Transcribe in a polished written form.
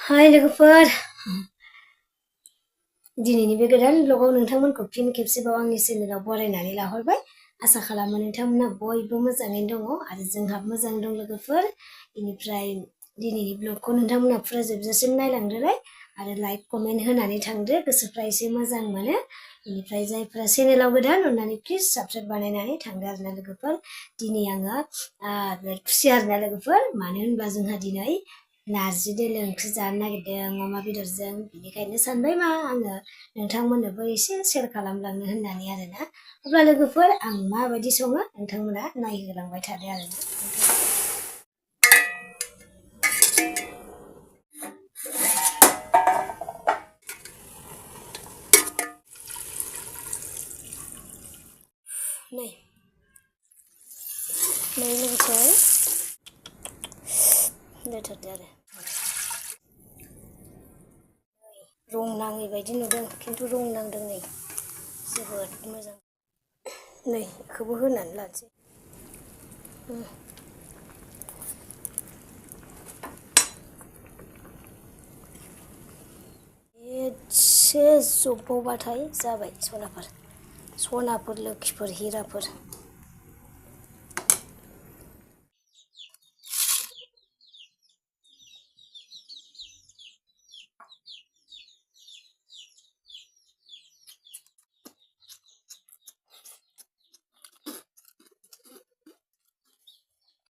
हाय लोगोफोर दिनैनि बे गोदान ब्लगाव नोंथांमोनखौ फिन खेबसेबाव आंनि चेनेलाव बरायनानै लाहरबाय आसा खालामो नोंथांमोना बयबो मोजाङैनो दङ आरो जोंहा मोजां दं लोगोफोर बेनिफ्राय दिनैनि ब्लगखौ नोंथांमोना फुरा जोबजासिम नायलांदोलाय आरो लाइक कमेन्ट होनानै थांदो गोसोफ्रा एसे मोजां मोनो बेनिफ्राय जायफ्रा चेनेलाव गोदान अननानै प्लिज साबस्क्राइब बानायनानै थांदो आरोना लोगोफोर दिनै आङो बिराद खुसि आरोना लोगोफोर मानो होनबा जोंहा दिनै नारजि दोलो ओंख्रि जानो नागिरदों अमा बेदरजों बेनिखायनो सानबाय मा आङो नोंथांमोननोबो एसे शेयार खालामलांनो होननानै आरोना अब्ला लोगोफोर आं माबायदि सङो नोंथांमोना नायहोलांबाय थादो आरोना नै लोगोफोर जाथारदो आरो रं नाङै बायदि नुदों खिन्थु रं नांदों नै जोबोद मोजां नै बेखौबो होनानै लानोसै एसे जब्बावबाथाय जाबाय सनाफोर लोखिफोर हिराफोर